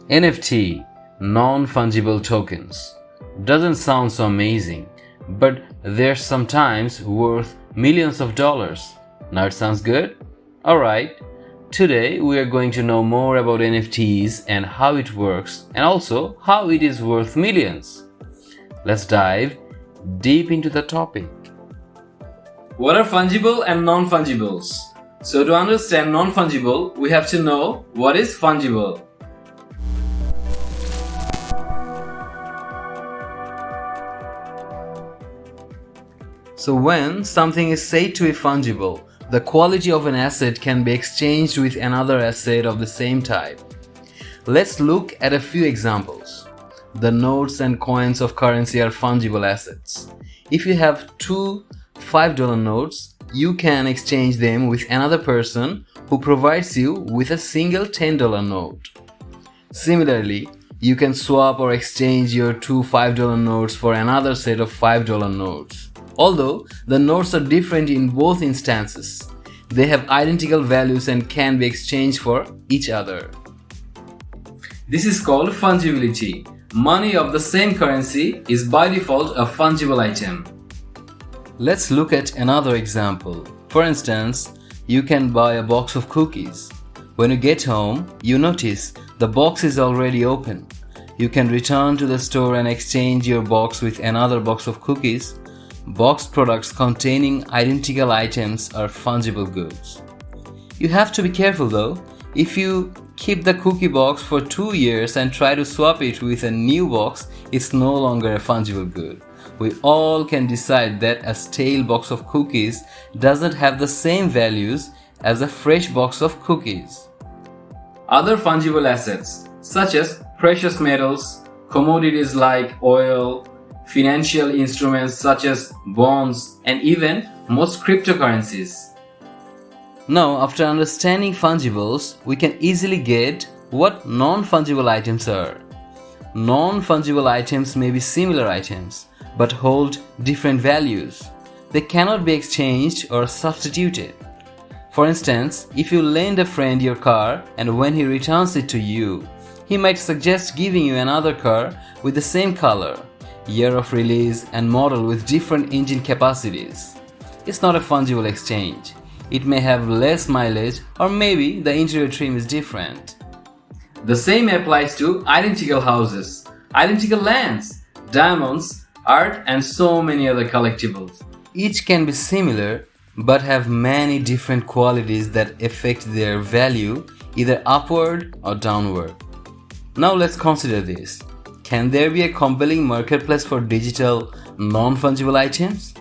NFT, non-fungible tokens. Doesn't sound so amazing, but they're sometimes worth millions of dollars. Now it sounds good? Alright, today we are going to know more about NFTs and how it works, and also how it is worth millions. Let's dive deep into the topic. What are fungible and non-fungibles? So to understand non-fungible, we have to know what is fungible. So when something is said to be fungible, the quality of an asset can be exchanged with another asset of the same type. Let's look at a few examples. The notes and coins of currency are fungible assets. If you have two $5 notes, you can exchange them with another person who provides you with a single $10 note. Similarly, you can swap or exchange your two $5 notes for another set of $5 notes. Although the notes are different in both instances, they have identical values and can be exchanged for each other. This is called fungibility. Money of the same currency is by default a fungible item. Let's look at another example. For instance, you can buy a box of cookies. When you get home, you notice the box is already open. You can return to the store and exchange your box with another box of cookies. Boxed products containing identical items are fungible goods. You have to be careful though. If you keep the cookie box for 2 years and try to swap it with a new box, it's no longer a fungible good. We all can decide that a stale box of cookies doesn't have the same values as a fresh box of cookies. Other fungible assets such as precious metals, commodities like oil, financial instruments such as bonds, and even most cryptocurrencies. Now, after understanding fungibles, we can easily get what non-fungible items are. Non-fungible items may be similar items, but hold different values. They cannot be exchanged or substituted. For instance, if you lend a friend your car and when he returns it to you, he might suggest giving you another car with the same color, year of release, and model with different engine capacities. It's not a fungible exchange. It may have less mileage, or maybe the interior trim is different. The same applies to identical houses, identical lands, diamonds, art, and so many other collectibles. Each can be similar but have many different qualities that affect their value either upward or downward. Now let's consider this. Can there be a compelling marketplace for digital, non-fungible items?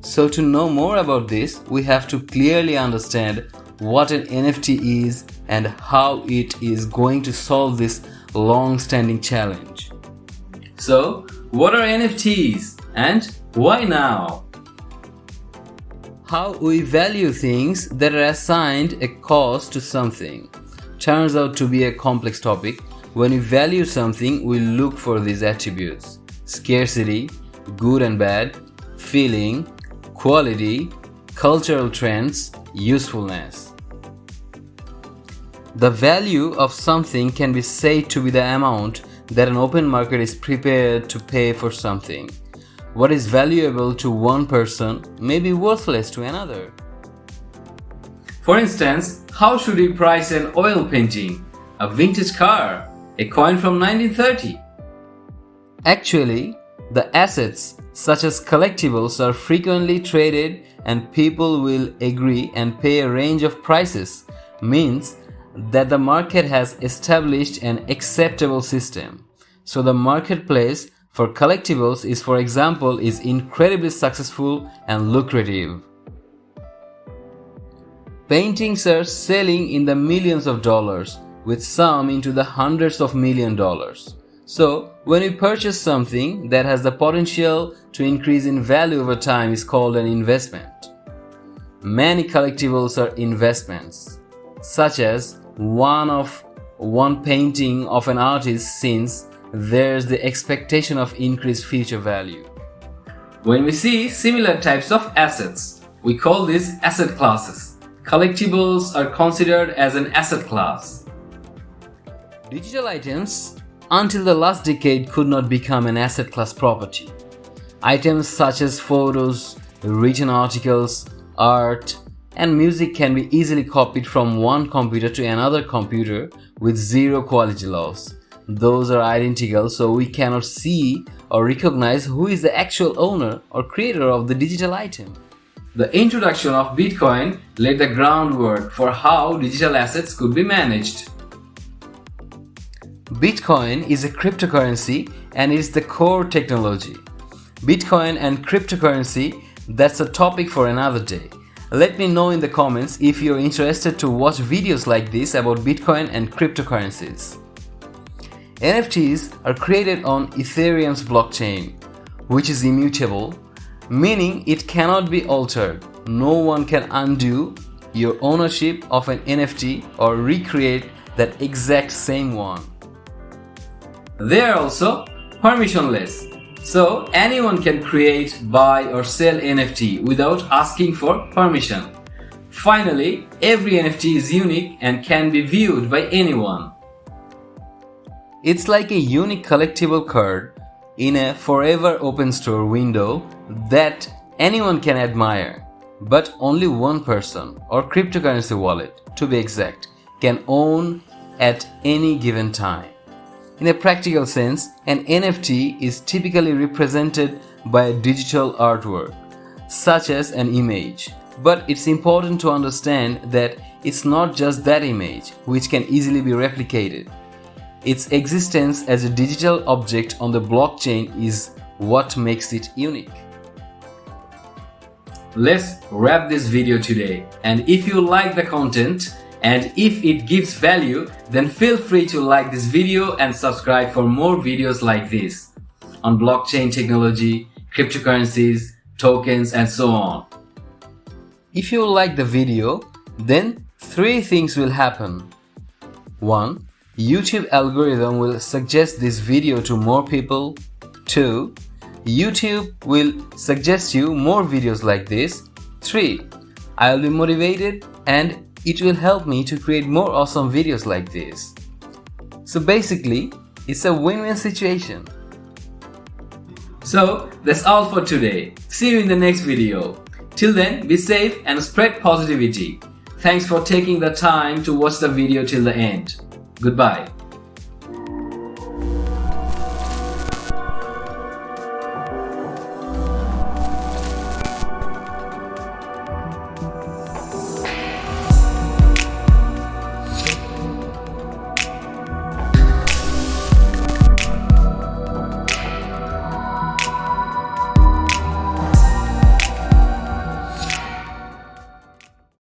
So to know more about this, we have to clearly understand what an NFT is and how it is going to solve this long-standing challenge. So, what are NFTs and why now? How we value things that are assigned a cost to something turns out to be a complex topic. When we value something, we look for these attributes: scarcity, good and bad, feeling, quality, cultural trends, usefulness. The value of something can be said to be the amount that an open market is prepared to pay for something. What is valuable to one person may be worthless to another. For instance, how should we price an oil painting, a vintage car, a coin from 1930? Actually, the assets such as collectibles are frequently traded and people will agree and pay a range of prices, means that the market has established an acceptable system. So the marketplace for collectibles is, for example, is incredibly successful and lucrative. Paintings are selling in the millions of dollars, with some into the hundreds of million dollars. So, when we purchase something that has the potential to increase in value over time is called an investment. Many collectibles are investments, such as one painting of an artist, since there's the expectation of increased future value. When we see similar types of assets, we call these asset classes. Collectibles are considered as an asset class. Digital items until the last decade could not become an asset class property. Items such as photos, written articles, art, and music can be easily copied from one computer to another computer with zero quality loss. Those are identical, so we cannot see or recognize who is the actual owner or creator of the digital item. The introduction of Bitcoin laid the groundwork for how digital assets could be managed. Bitcoin is a cryptocurrency and is the core technology. Bitcoin and cryptocurrency, that's a topic for another day. Let me know in the comments if you're interested to watch videos like this about Bitcoin and cryptocurrencies. NFTs are created on Ethereum's blockchain, which is immutable, meaning it cannot be altered. No one can undo your ownership of an NFT or recreate that exact same one. They are also permissionless, so anyone can create, buy or sell NFT without asking for permission. Finally, every NFT is unique and can be viewed by anyone. It's like a unique collectible card in a forever open store window that anyone can admire, but only one person or cryptocurrency wallet, to be exact, can own at any given time. In a practical sense, an NFT is typically represented by a digital artwork, such as an image. But it's important to understand that it's not just that image, which can easily be replicated. Its existence as a digital object on the blockchain is what makes it unique. Let's wrap this video today, and if you like the content, and if it gives value, then feel free to like this video and subscribe for more videos like this on blockchain technology, cryptocurrencies, tokens, and so on. If you like the video, then 3 things will happen. 1. YouTube algorithm will suggest this video to more people. 2. YouTube will suggest you more videos like this. 3. I will be motivated and it will help me to create more awesome videos like this. So basically, it's a win-win situation. So that's all for today. See you in the next video. Till then, be safe and spread positivity. Thanks for taking the time to watch the video till the end. Goodbye.